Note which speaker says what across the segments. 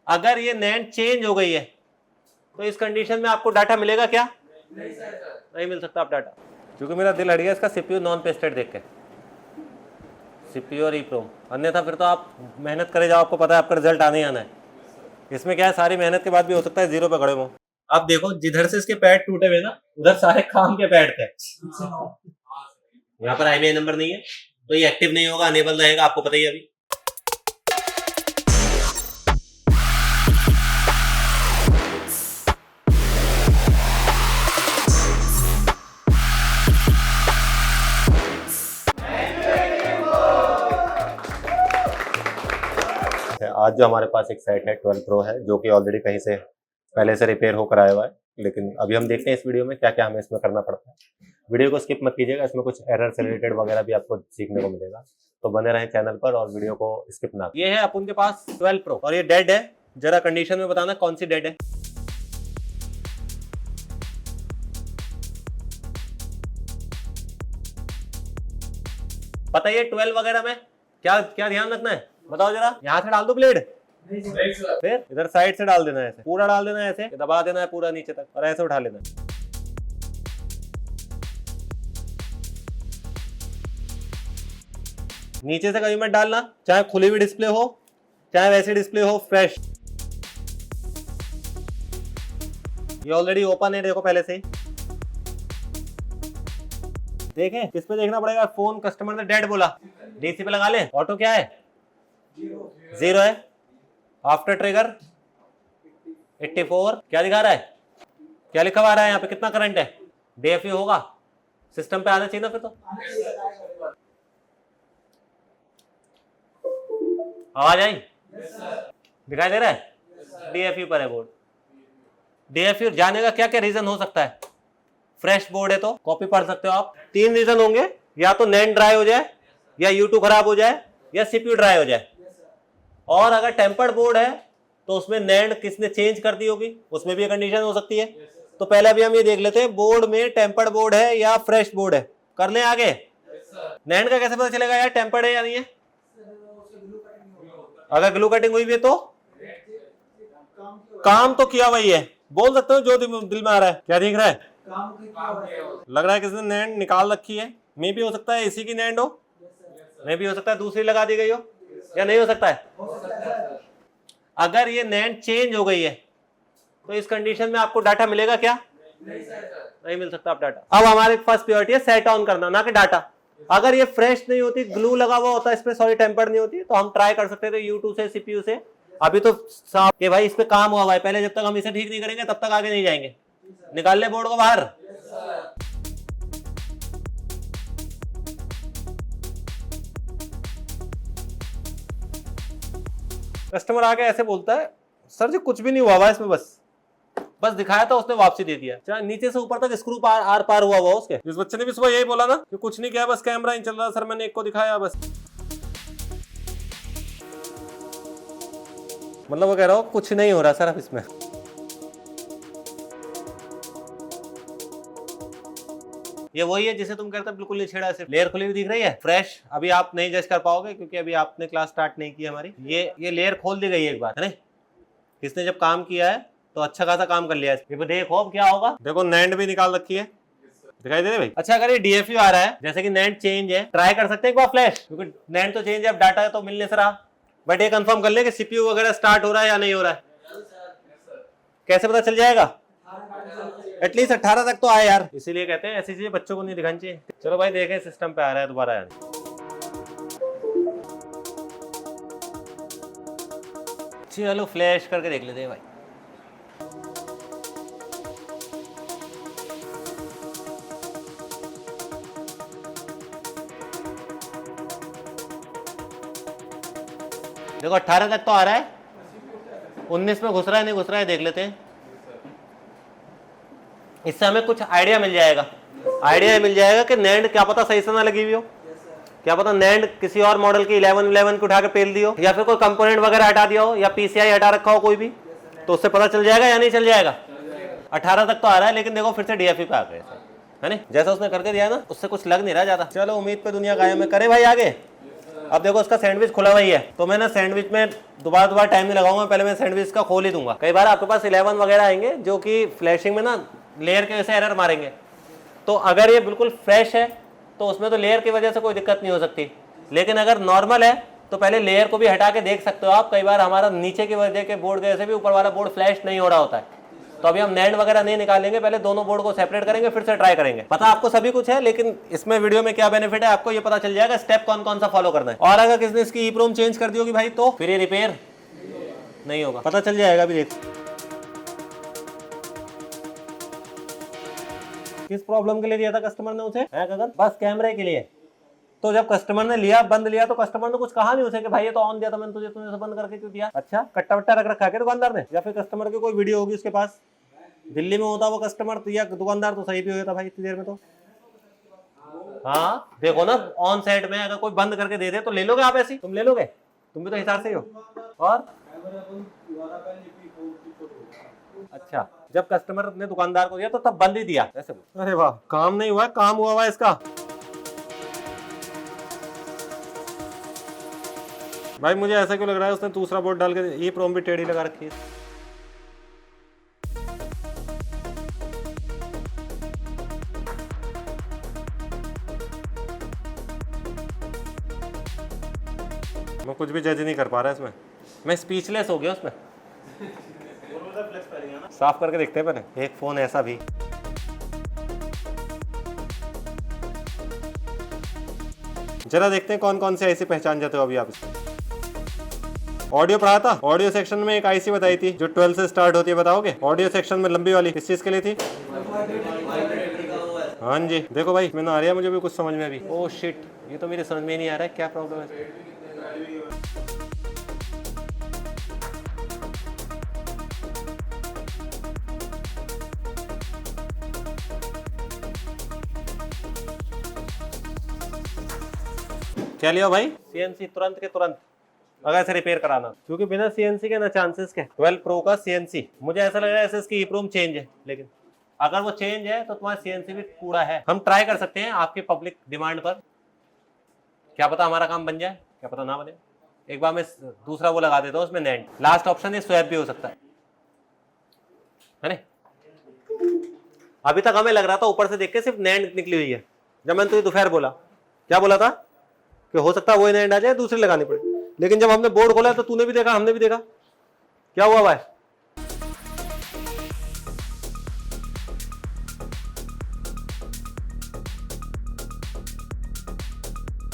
Speaker 1: अगर ये NAND change हो गई है तो इस कंडीशन में आपको डाटा मिलेगा क्या? नहीं मिल सकता आप डाटा, क्योंकि मेरा दिल हट गया इसका सीपीयू नॉन पेस्टेड देख के, सीपीयू और ईप्रोम। अन्यथा फिर तो आप मेहनत करे जाओ, आपको पता है आपका रिजल्ट आने ही आना है। इसमें क्या है, सारी मेहनत के बाद भी हो सकता है जीरो पे खड़े हो। आप देखो जिधर से इसके पैड टूटे हुए ना, उधर सारे काम के पैड थे। यहाँ पर IBI नंबर नहीं है तो ये एक्टिव नहीं होगा, अनेबल रहेगा, आपको पता ही है अभी। आज जो हमारे पास एक सेट है 12 प्रो है, जो कि ऑलरेडी कहीं से पहले से रिपेयर होकर आया हुआ है, लेकिन अभी हम देखते हैं इस वीडियो में क्या क्या हमें इसमें करना पड़ता है। वीडियो को स्किप मत कीजिएगा, इसमें कुछ एरर से रिलेटेड वगैरह भी आपको सीखने को मिलेगा, तो बने रहें चैनल पर और वीडियो को स्किप ना। ये है अपन के पास 12 प्रो और ये डेड है। जरा कंडीशन में बताना कौन सी डेड है। पता है 12 वगैरह में क्या क्या ध्यान रखना है, बताओ जरा। यहाँ से डाल दो ब्लेड, फिर इधर साइड से डाल देना है, ऐसे पूरा डाल देना है, ऐसे दबा देना है पूरा नीचे तक और ऐसे उठा लेना है। नीचे से कभी मत डालना, चाहे खुली हुई डिस्प्ले हो चाहे वैसी डिस्प्ले हो फ्रेश। ये ऑलरेडी ओपन है, देखो पहले से ही। देखें किस पे देखना पड़ेगा, फोन कस्टमर ने डेड बोला, डीसी पे लगा ले। ऑटो क्या है? 0 है। After trigger 84। क्या दिखा रहा है, क्या लिखा हुआ आ रहा है यहाँ पे, कितना करंट है? DFU होगा, सिस्टम पे आना चाहिए ना फिर तो। आवाज आई? दिखाई दे रहा है? DFU पर है बोर्ड। DFU जाने का क्या क्या रीजन हो सकता है? फ्रेश बोर्ड है तो कॉपी पढ़ सकते हो आप। 3 रीजन होंगे, या तो नैंड ड्राई हो जाए, या U2 खराब हो जाए, या CPU ड्राई हो जाए। और अगर टेम्पर्ड बोर्ड है तो उसमें नैंड किसने चेंज कर दी होगी, उसमें भी कंडीशन हो सकती है। तो पहले अभी हम ये देख लेते हैं बोर्ड में टेम्पर्ड बोर्ड है या फ्रेश बोर्ड है। कर लें आगे। नैंड का कैसे पता चलेगा यार टेम्पर्ड है या नहीं है? अगर ग्लू कटिंग हुई भी है तो काम तो किया वही है, बोल सकते हो जो दिल में आ रहा है। क्या दिख रहा है? लग रहा है किसी ने नैंड निकाल रखी है। मे भी हो सकता है इसी की नैंड हो, मे भी हो सकता है दूसरी लगा दी गई हो, या नहीं हो सकता है। अगर ये नैंड चेंज हो गई है तो इस कंडीशन में आपको डाटा मिलेगा क्या? नहीं मिल सकता आप डाटा। अब हमारे पास प्योरिटी है सेट ऑन करना, ना कि डाटा। अगर ये फ्रेश नहीं होती, ग्लू लगा हुआ होता, इसमें सॉरी टेम्पर्ड नहीं होती, तो हम ट्राई कर सकते थे U2 से CPU से। अभी तो साफ कि भाई इस पे काम हुआ है, पहले जब तक हम इसे ठीक नहीं करेंगे तब तक आगे नहीं जाएंगे। निकाल ले बोर्ड को बाहर। कस्टमर आके ऐसे बोलता है, सर जी कुछ भी नहीं हुआ इसमें, बस दिखाया था उसने वापसी दे दिया। चाहे नीचे से ऊपर तक स्क्रू आर पार हुआ उसके। इस बच्चे ने भी सुबह यही बोला ना कि कुछ नहीं किया, बस कैमरा ही चल रहा सर, मैंने एक को दिखाया बस। मतलब वो कह रहा हो कुछ नहीं हो रहा सर अब इसमें। ये वही है जिसे तुम कहते हो बिल्कुल नहीं छेड़ा, सिर्फ लेयर खुली हुई दिख रही है फ्रेश। अभी आप नहीं जज कर पाओगे क्योंकि अभी आपने क्लास स्टार्ट नहीं की हमारी। ये लेयर खोल दी गई है एक बार, है ना? किसने जब काम किया है तो अच्छा खासा काम कर लिया है। ये देखो अब क्या होगा, देखो नैंड भी निकाल रखी है, दिखाई दे रही भाई। अच्छा अगर ये DFU आ रहा है, जैसे कि नैंड चेंज है, ट्राई कर सकते हैं एक बार फ्लैश, क्योंकि नैंड तो चेंज है, अब डाटा तो मिलने से रहा। बट ये कंफर्म कर ले कि CPU वगैरह स्टार्ट हो रहा है या नहीं हो रहा है। कैसे पता चल जाएगा? एटलीस्ट 18 तक तो आए यार, इसीलिए कहते हैं ऐसी चीजें बच्चों को नहीं दिखानी चाहिए। चलो भाई देखें सिस्टम पे आ रहा है दोबारा यार। चलो फ्लैश करके देख लेते हैं भाई। देखो 18 तक तो आ रहा है, 19 में घुस रहा है नहीं घुस रहा है देख लेते हैं। इससे हमें कुछ आइडिया मिल जाएगा कि नैंड क्या पता सही से ना लगी हुई हो, क्या पता नैंड किसी और मॉडल की 11 को उठा के पेल दी हो, या फिर कोई कंपोनेंट वगैरह हटा दिया हो, या PCI हटा रखा हो कोई भी, तो उससे पता चल जाएगा या नहीं चल जाएगा। 18 तक तो आ रहा है, लेकिन देखो फिर से DFU पे आ गए, है ना? जैसा उसने करके दिया ना उससे कुछ लग नहीं रहा ज्यादा। चलो उम्मीद पे दुनिया कायम है, करे भाई आगे। अब देखो उसका सैंडविच खुला हुआ ही है, तो मैं ना सैंडविच में दोबारा टाइम नहीं लगाऊंगा, पहले मैं सैंडविच का खोल ही दूंगा। कई बार आपके पास 11 वगैरह आएंगे जो कि फ्लैशिंग में ना लेयर के वजह से एरर मारेंगे, तो अगर ये बिल्कुल फ्रेश है तो उसमें तो लेयर की वजह से कोई दिक्कत नहीं हो सकती, लेकिन अगर नॉर्मल है तो पहले लेयर को भी हटा के देख सकते हो आप। कई बार हमारा नीचे की वजह के बोर्ड की वजह से भी ऊपर वाला बोर्ड फ्लैश नहीं हो रहा होता है, तो अभी हम नैंड वगैरह नहीं निकालेंगे, पहले दोनों बोर्ड को सेपरेट करेंगे, फिर से ट्राई करेंगे। पता आपको सभी कुछ है, लेकिन इसमें वीडियो में क्या बेनिफिट है आपको ये पता चल जाएगा स्टेप कौन कौन सा फॉलो करना है। और अगर किसी ने इसकी ईप्रोम चेंज कर दी होगी भाई तो फिर ये रिपेयर नहीं होगा, पता चल जाएगा। अभी देख किस प्रॉब्लम के लिए दिया था कस्टमर ने उसे, है गगन? बस कैमरे के लिए। तो जब कस्टमर ने लिया, बंद लिया, तो कस्टमर ने कुछ कहा नहीं उसे कि भाई ये तो ऑन दिया था मैंने तुझे, तूने उसे बंद करके क्यों दिया? अच्छा, कट्टा वट्टा रख रखा है दुकानदार ने, या फिर कस्टमर की कोई वीडियो होगी उसके पास? दिल्ली में होता वो कस्टमर तो या दुकानदार तो सही भी हो जाता भाई इतनी देर में। तो हाँ देखो ना, ऑन साइड में अगर कोई बंद करके दे दे तो ले लोगे आप? ऐसी तुम ले लोगे? तुम भी तो हिसाब से ही हो। और अच्छा, जब कस्टमर ने दुकानदार को दिया तो तब बंद ही दिया ऐसे? अरे वाह, काम नहीं हुआ, काम हुआ हुआ इसका। भाई मुझे ऐसा क्यों लग रहा है उसने दूसरा बोर्ड डाल के ये प्रोम भी टेढ़ी लगा रखी है। मैं कुछ भी जज नहीं कर पा रहा इसमें, मैं स्पीचलेस हो गया उसमें। साफ करके देखते हैं पहले। एक फोन ऐसा भी, जरा देखते हैं कौन कौन से आईसी पहचान जाते हो अभी आप। ऑडियो पढ़ा था, ऑडियो सेक्शन में एक आईसी बताई थी जो 12 से स्टार्ट होती है, बताओगे? ऑडियो सेक्शन में लंबी वाली किस चीज के लिए थी? हाँ जी, देखो भाई मैंने आ रहा है, मुझे भी कुछ समझ में अभी। ओह शिट, ये तो मेरे समझ में नहीं आ रहा है क्या प्रॉब्लम है। क्या लिया भाई? सीएनसी तुरंत के तुरंत अगर ऐसे रिपेयर कराना, क्योंकि बिना सीएनसी के ना चांसेस के। 12 प्रो का सीएनसी, मुझे ऐसा लग रहा है ऐसे इसकी ईप्रोम चेंज है, लेकिन अगर वो चेंज है तो तुम्हारा सीएनसी भी कूड़ा है। हम ट्राई कर सकते हैं आपके पब्लिक डिमांड पर, क्या पता हमारा काम बन जाए, क्या पता ना बने। एक बार मैं दूसरा वो लगा देता हूँ उसमें नैंड, लास्ट ऑप्शन है स्वैप भी हो सकता है ना? अभी तक हमें लग रहा था ऊपर से देख के सिर्फ नैंड निकली हुई है। जब मैंने तुझे दोपहर बोला, क्या बोला था कि हो सकता है वही नैंड आ जाए, दूसरी लगानी पड़े, लेकिन जब हमने बोर्ड खोला तो तूने भी देखा, हमने भी देखा, क्या हुआ भाई?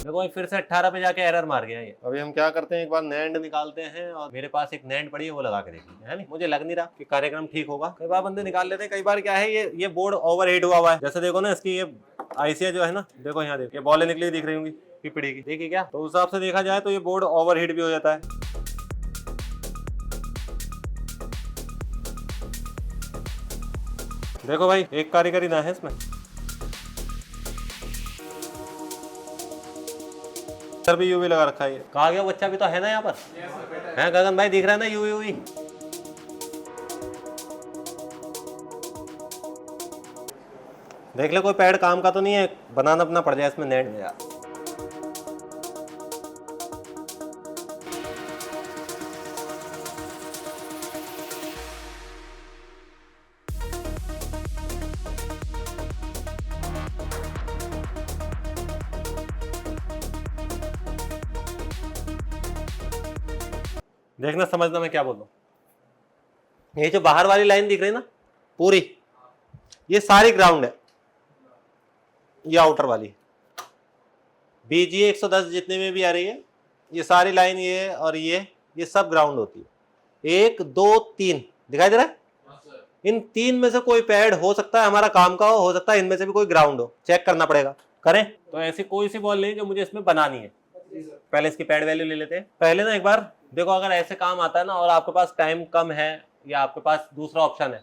Speaker 1: देखो फिर से 18 पे जाके एरर मार गया ये। अभी हम क्या करते हैं, एक बार नैंड निकालते हैं, और मेरे पास एक नैंड पड़ी है वो लगा के देखते हैं। मुझे लग नहीं रहा कि कार्यक्रम ठीक होगा। कई बार बंदे निकाल लेते हैं, कई बार क्या है ये बोर्ड ओवरहीट हुआ है। जैसे देखो ना इसकी ये आईसी जो है ना, देखो यहाँ देखो ये बॉलें निकली दिख रही होंगी पिपड़ी की, देखिए क्या? तो उस हिसाब से देखा जाए तो ये बोर्ड ओवरहीट भी हो जाता है। देखो भाई एक कारीगरी ना है इसमें। सर भी यूवी लगा रखा है। कहा गया बच्चा भी तो है ना यहाँ पर, है गगन भाई? दिख रहा है ना यूवी? देख ले कोई पैड काम का तो नहीं है, बनाना अपना पड़ जाए इसमें नेट में यार। देखना समझना मैं क्या बोल रहा हूं। ये जो बाहर वाली लाइन दिख रही है ना पूरी, ये सारी ग्राउंड है, ये आउटर वाली BGA 110 जितने में भी आ रही है, ये सारी लाइन ये और ये सब ग्राउंड होती है। 1 2 3 दिखाई दे रहा है? इन 3 में से कोई पैड हो सकता है हमारा काम का हो सकता है इनमें से भी कोई ग्राउंड हो, चेक करना पड़ेगा। करें तो ऐसी कोई सी बॉल नहीं जो मुझे इसमें बनानी है। पहले इसकी पैड वैल्यू ले लेते हैं। पहले ना एक बार देखो, अगर ऐसे काम आता है ना और आपके पास टाइम कम है या आपके पास दूसरा ऑप्शन है,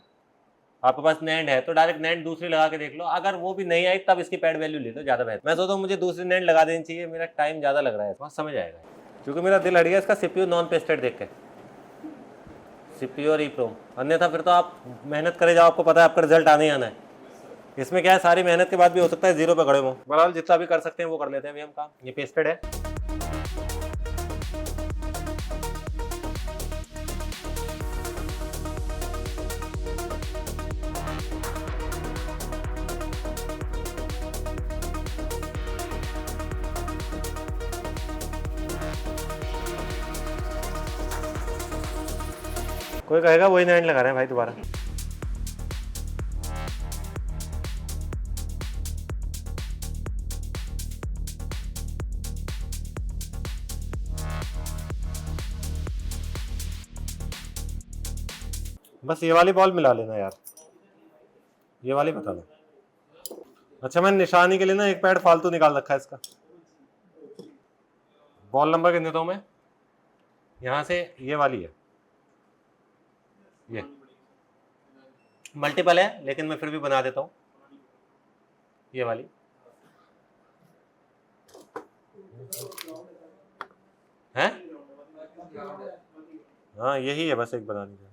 Speaker 1: आपके पास नैंड है, तो डायरेक्ट नैंड दूसरी लगा के देख लो। अगर वो भी नहीं आई तब इसकी पैड वैल्यू ले लो, ज्यादा बेहतर। मैं सोचता हूँ मुझे दूसरी नैंड लगा देनी चाहिए, मेरा टाइम ज्यादा लग रहा है, बस समझ आएगा। क्योंकि मेरा दिल हट गया इसका CPU नॉन पेस्टेड देख के, CPU और ईप्रोम। अन्यथा फिर तो आप मेहनत करे जाओ, आपको पता है आपका रिजल्ट आने ही आना है। इसमें क्या है, सारी मेहनत के बाद भी हो सकता है 0 पे खड़े हो। बहरहाल जितना भी कर सकते हैं वो कर लेते हैं अभी हम काम। ये पेस्टेड है। कोई कहेगा वही नाइन लगा रहे हैं भाई दोबारा। बस ये वाली बॉल मिला लेना यार, ये वाली बता दो। अच्छा मैंने निशानी के लिए ना एक पैड फालतू निकाल रखा है इसका। बॉल नंबर कितने दो मैं, यहाँ से ये वाली है, ये मल्टीपल है लेकिन मैं फिर भी बना देता हूँ ये वाली। है हाँ यही है बस एक बनानी है।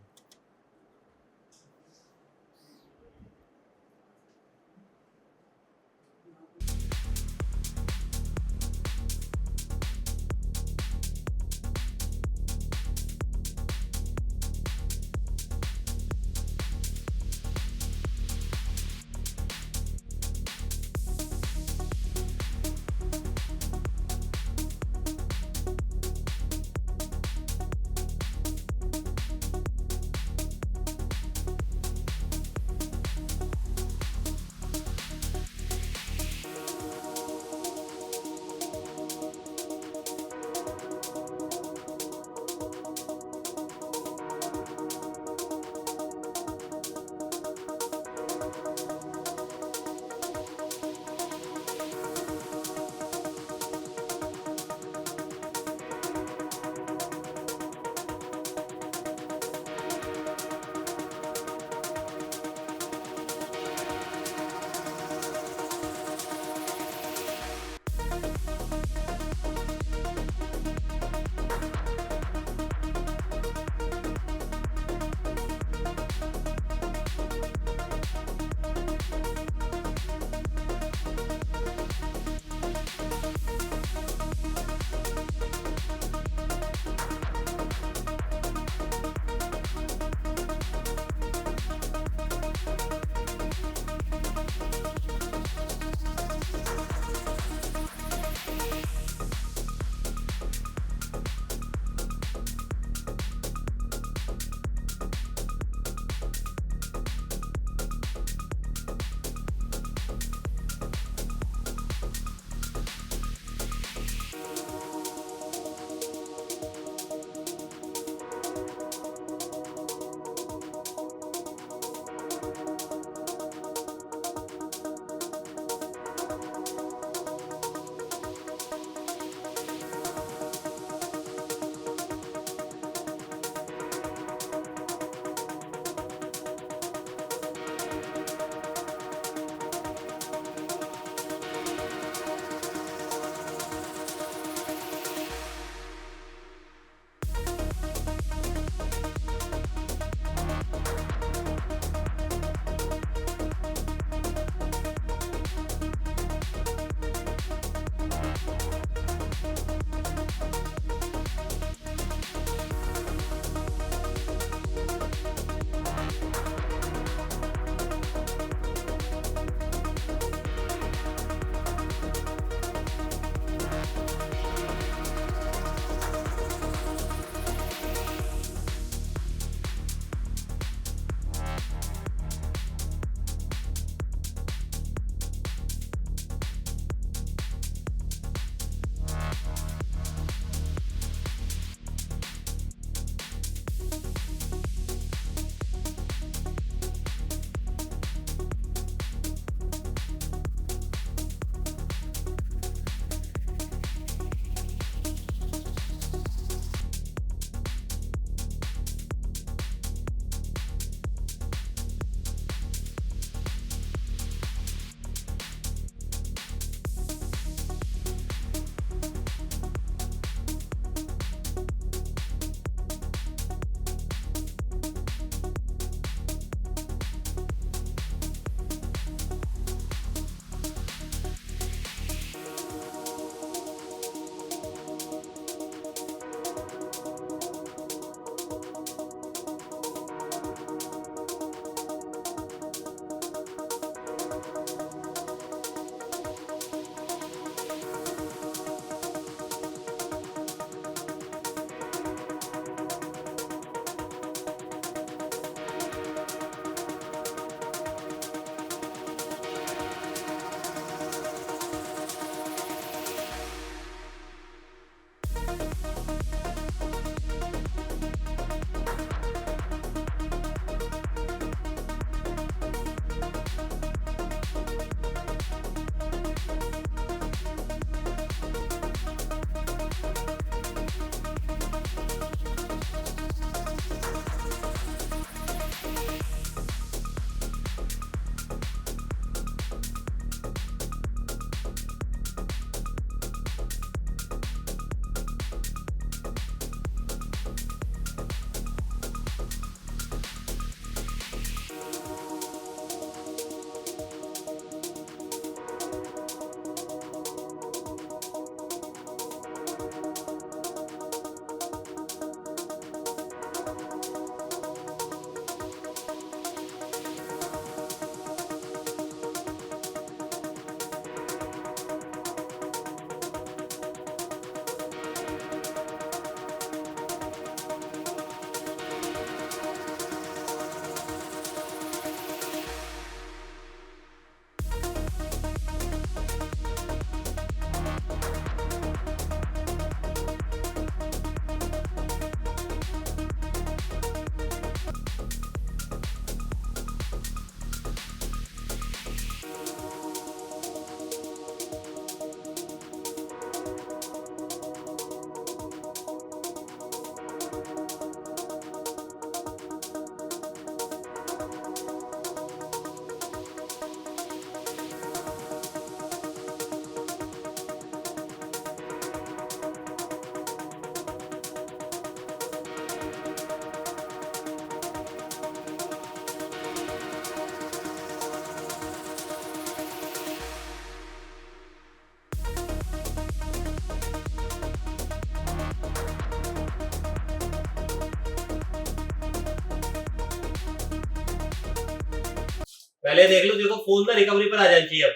Speaker 1: पहले देख लो, देखो फोन ना रिकवरी पर आ जानी चाहिए। अब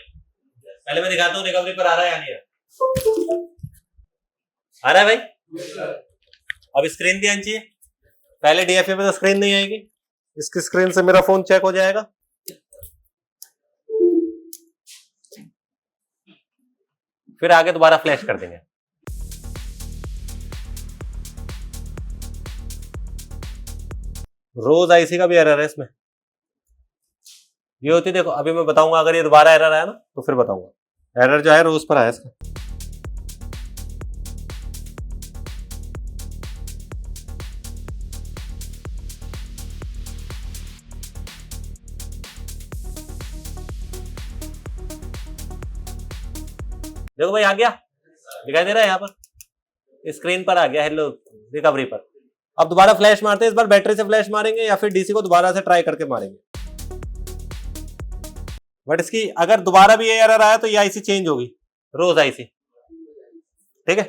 Speaker 1: पहले मैं दिखाता हूँ रिकवरी पर आ रहा है या नहीं आ रहा है भाई। अब स्क्रीन भी आनी चाहिए। पहले डीएफए पे तो स्क्रीन नहीं आएगी, इसकी स्क्रीन से मेरा फोन चेक हो जाएगा। फिर आगे दोबारा फ्लैश कर देंगे। रोज आईसी का भी एरर है इसमें। ये होती, देखो अभी मैं बताऊंगा, अगर ये दोबारा एरर आया ना तो फिर बताऊंगा। एरर जो है रोज पर आया इसका। देखो भाई आ गया, दिखाई दे रहा है यहाँ पर, स्क्रीन पर आ गया हेलो रिकवरी पर। अब दोबारा फ्लैश मारते हैं, इस बार बैटरी से फ्लैश मारेंगे या फिर डीसी को दोबारा से ट्राई करके मारेंगे। बट इसकी अगर दोबारा भी ये एरर आया तो ये आईसी चेंज होगी, रोज आईसी, ठीक है।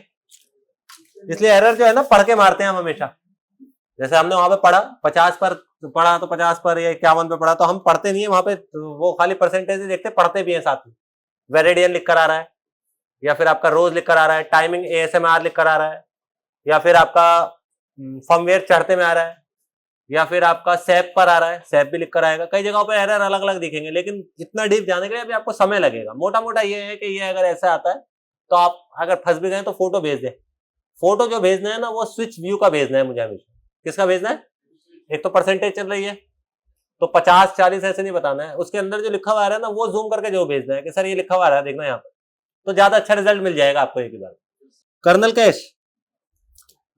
Speaker 1: इसलिए एरर जो है ना पढ़ के मारते हैं हम हमेशा। जैसे हमने वहां पे पढ़ा 50 पर पढ़ा तो 50 पर या 51 पे पढ़ा, तो हम पढ़ते नहीं है वहां पे, वो खाली परसेंटेज देखते, पढ़ते भी है साथ में। वेरिडियन लिख कर आ रहा है, या फिर आपका रोज लिख कर आ रहा है, टाइमिंग ASMR लिख कर आ रहा है, या फिर आपका फर्मवेयर चढ़ते में आ रहा है, या फिर आपका सैप पर आ रहा है, सैप भी लिख कर आएगा। कई जगहों पर एरर अलग अलग दिखेंगे, लेकिन इतना डीप जाने के लिए अभी आपको समय लगेगा। मोटा मोटा ये है कि ये अगर ऐसा आता है तो आप अगर फंस भी गए तो फोटो भेज दे। फोटो जो भेजना है ना वो स्विच व्यू का भेजना है मुझे हमेशा। किसका भेजना है? एक तो परसेंटेज चल रही है तो 50 40 ऐसे नहीं बताना है, उसके अंदर जो लिखा हुआ आ रहा है ना वो जूम करके जो भेजना है कि सर ये लिखा हुआ आ रहा है देखना यहाँ पर, तो ज्यादा अच्छा रिजल्ट मिल जाएगा आपको एक ही बार। कर्नल कैश,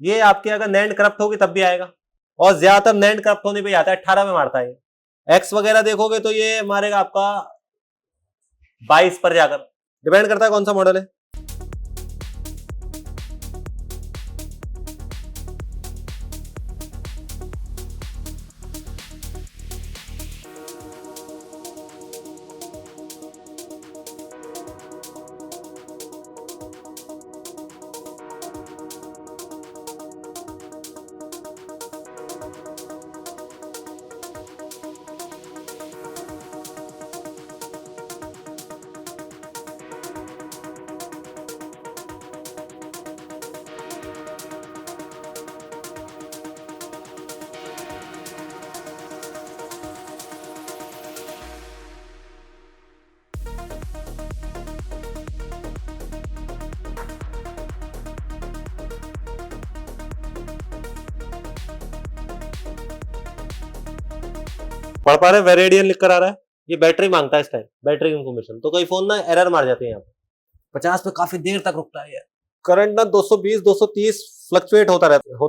Speaker 1: ये आपकी अगर नैंड करप्ट होगी तब भी आएगा, और ज्यादातर नैंड करप्ट होने पे आता है, 18 में मारता है। एक्स वगैरह देखोगे तो ये मारेगा आपका 22 पर जाकर, डिपेंड करता है कौन सा मॉडल है। पढ़ पा रहे, वेरिडियन लिख कर आ रहा है, ये बैटरी मांगता है इस टाइम, बैटरी इंफॉर्मेशन। तो कई फोन ना एरर मार जाते हैं यहाँ पे, 50 पे काफी देर तक रुकता है। करंट ना 220 230 फ्लक्चुएट होता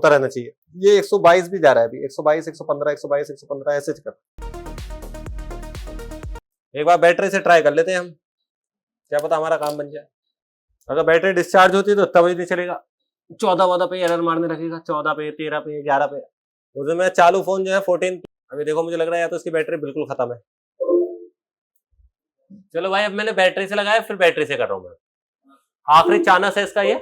Speaker 1: रहना चाहिए। ये 122 भी जा रहा है अभी, 122 115 122 115 ऐसे कर। एक बार बैटरी से ट्राई कर लेते हैं हम, क्या पता हमारा काम बन जाए। अगर बैटरी डिस्चार्ज होती है तो तभी नहीं चलेगा, 14 पे एरर मारने रखेगा, 14 पे 13 पे 11 पे। उस में चालू फोन जो है 14, अभी देखो मुझे लग रहा है या तो इसकी बैटरी बिल्कुल खत्म है। चलो भाई अब मैंने बैटरी से लगाया, फिर बैटरी से कर रहा हूं मैं। आखिरी चांस है इसका ये,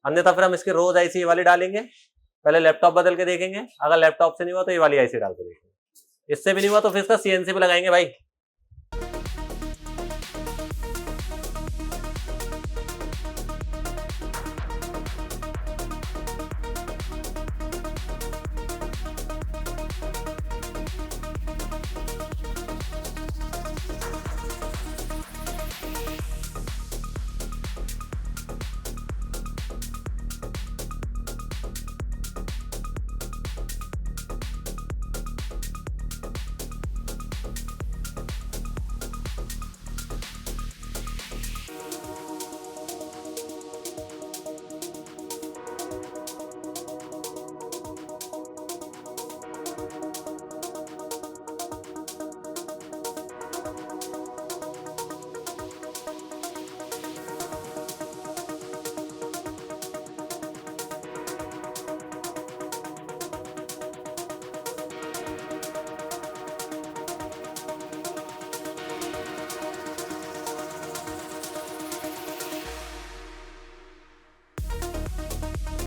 Speaker 1: अन्यथा फिर हम इसके रोज आईसी वाली डालेंगे। पहले लैपटॉप बदल के देखेंगे, अगर लैपटॉप से नहीं हुआ तो ये वाली आईसी डाल के देखेंगे। इससे भी नहीं हुआ तो फिर इसका CNC पे लगाएंगे भाई।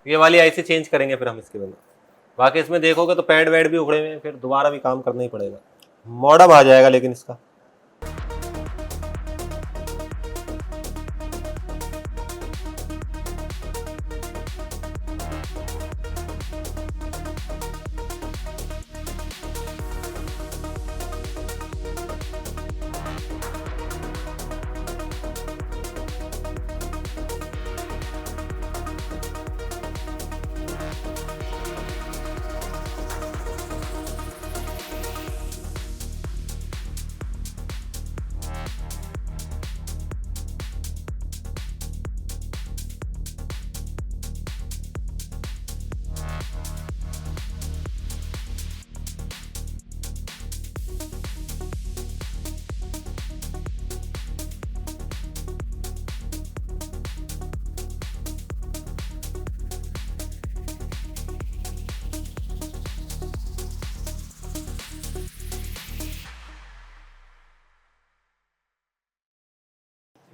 Speaker 1: ये वाली आईसी चेंज करेंगे फिर हम इसके बाद। बाकी इसमें देखोगे तो पैड वैड भी उखड़े हुए हैं, फिर दोबारा भी काम करना ही पड़ेगा। मॉडम आ जाएगा लेकिन इसका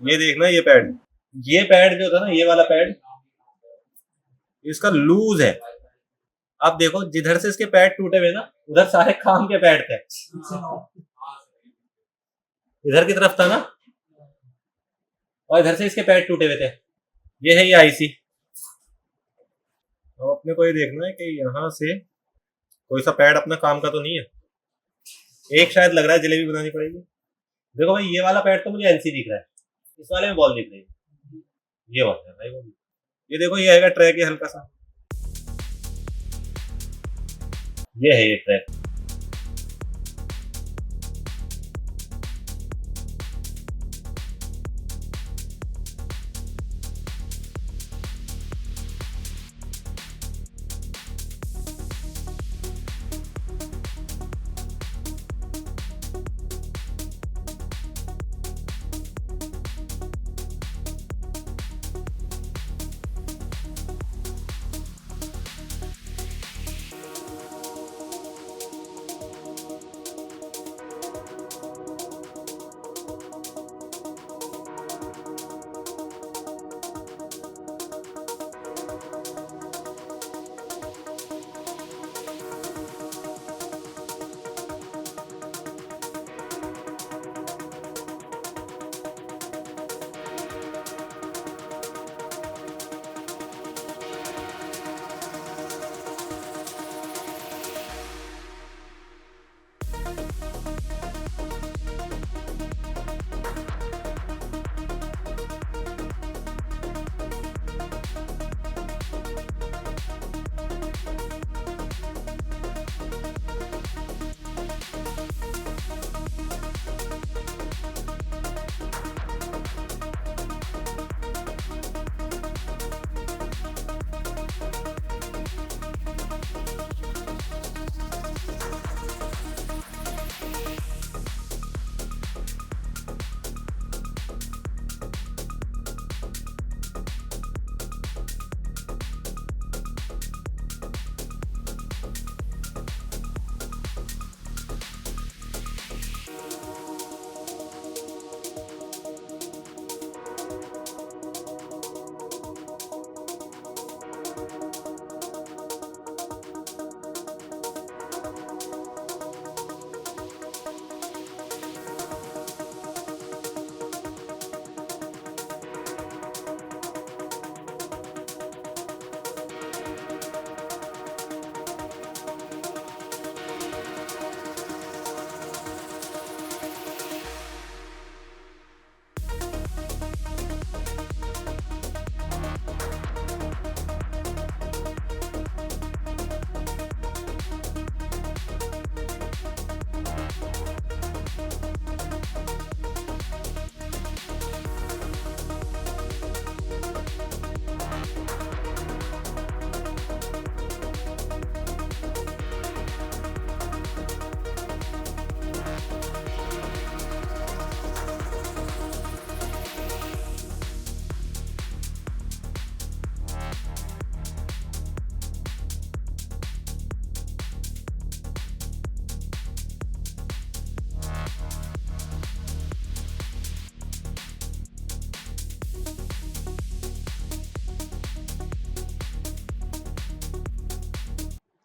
Speaker 1: ये देखना, ये पैड जो था ना, ये वाला पैड, इसका लूज है। आप देखो, जिधर से इसके पैड टूटे हुए ना, उधर सारे काम के पैड थे, इधर की तरफ था ना, और इधर से इसके पैड टूटे हुए थे। ये है ये आईसी। तो अपने को ये देखना है कि यहाँ से कोई सा पैड अपना काम का तो नहीं है। एक शायद लग रहा है जलेबी बनानी पड़ेगी। देखो भाई, ये वाला पैड तो मुझे एनसी दिख रहा है, इस वाले में बॉल दिख रही है। ये वाला है भाई वो। ये देखो, ये है ट्रैक, ये हल्का सा, ये है ये ट्रैक।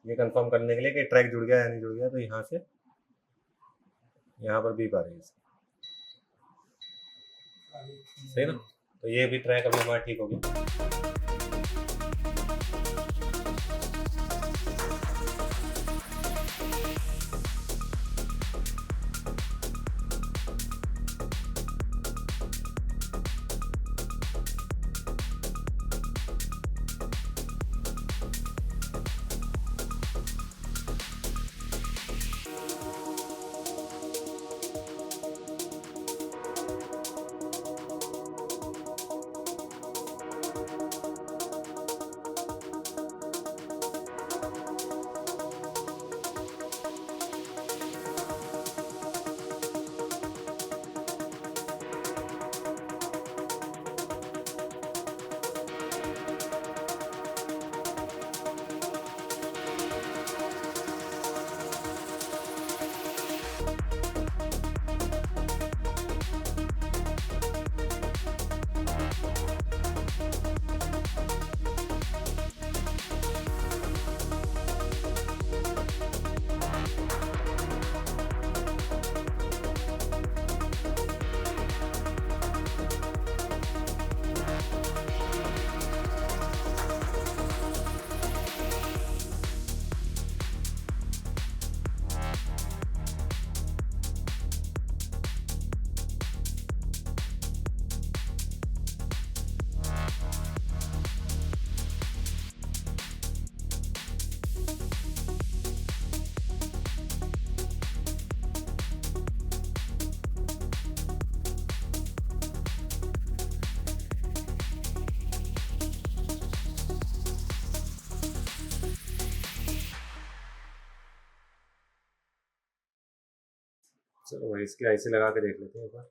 Speaker 1: ये कंफर्म करने के लिए कि ट्रैक जुड़ गया या नहीं जुड़ गया, तो यहाँ से यहाँ पर बीप आ रही है, सही ना। तो ये भी ट्रैक अभी हमारा ठीक हो गया। चलो भाई इसके ऐसे लगा के देख लेते हैं एक बार।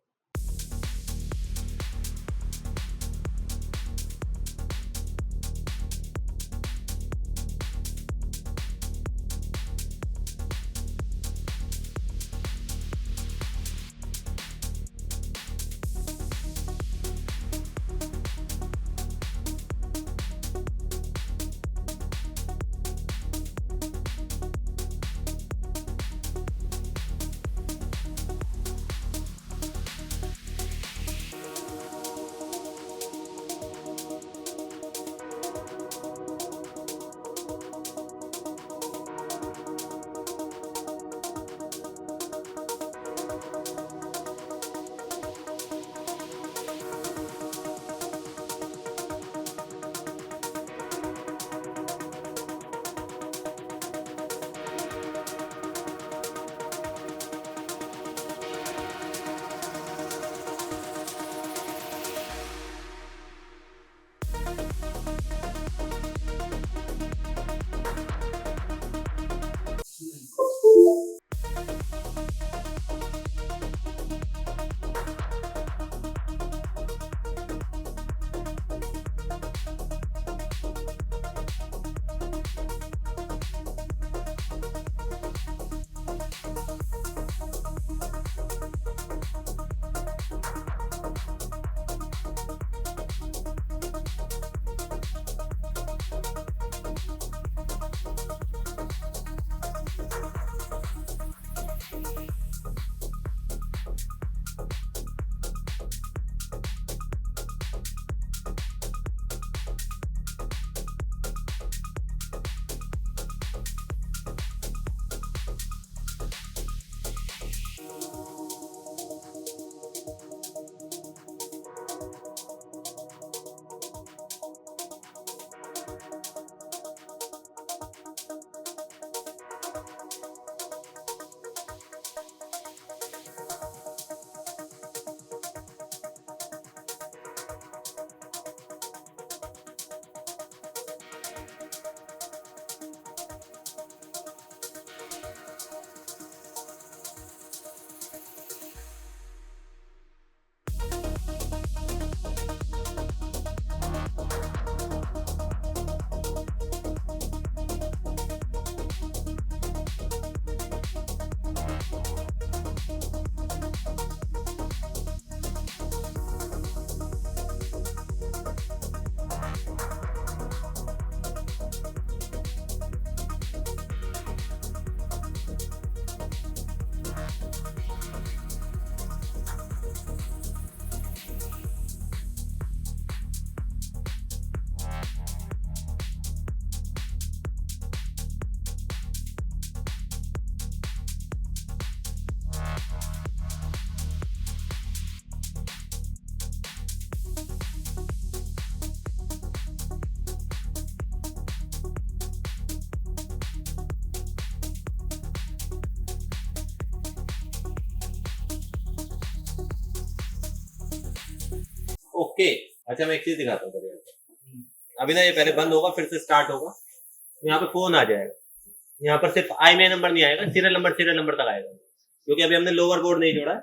Speaker 1: ओके अच्छा मैं एक चीज दिखाता हूँ बढ़िया। अभी ना ये पहले बंद होगा फिर से स्टार्ट होगा, यहाँ पे फोन आ जाएगा, यहाँ पर सिर्फ IMEI नंबर नहीं आएगा, सीरियल नंबर तक आएगा, क्योंकि अभी हमने लोअर बोर्ड नहीं जोड़ा है।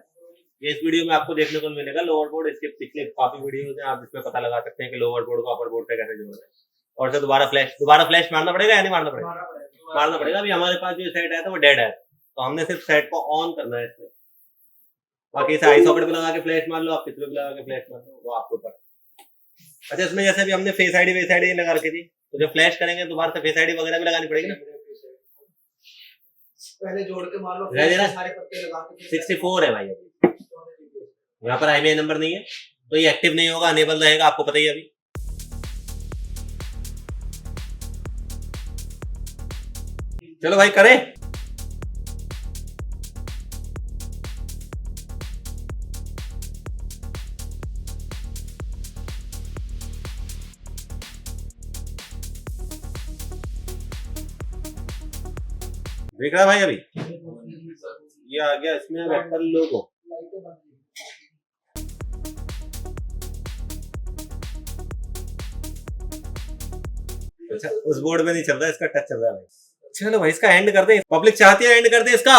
Speaker 1: ये इस वीडियो में आपको देखने को मिलेगा लोअर बोर्ड। इसके पिछले काफी वीडियोस हैं, आप इसमें पता लगा सकते हैं कि लोअर बोर्ड को अपर बोर्ड पे कैसे जोड़ना है। और सर दोबारा फ्लैश मारना पड़ेगा या नहीं मारना पड़ेगा? मारना पड़ेगा। अभी हमारे पास जो सेट है तो वो डेड है, तो हमने सिर्फ सेट को ऑन करना है इसमें। बाकी इसे आई सॉकेट पे लगा के फ्लैश मार लो, आप किसी पे लगा के फ्लैश मार लो, वो आपके ऊपर। अच्छा इसमें जैसे भी हमने फेस आईडी लगा रखी थी, तो जब फ्लैश करेंगे दोबारा से फेस आईडी वगैरह भी लगानी पड़ेगी ना।
Speaker 2: पहले जोड़ के मार लो,
Speaker 1: सारे पत्ते लगा के। 64 है भाई अभी, यहाँ पर IMEI नंबर नहीं है तो ये एक्टिव नहीं होगा, अनेबल रहेगा, आपको पता ही है। अभी चलो भाई करें। देख रहा है भाई, अभी ये आ गया इसमें एप्पल लोगो। अच्छा उस बोर्ड में नहीं चल रहा है, इसका टच चल रहा है भाई। चलो भाई इसका एंड कर दे, पब्लिक चाहती है एंड कर दे इसका।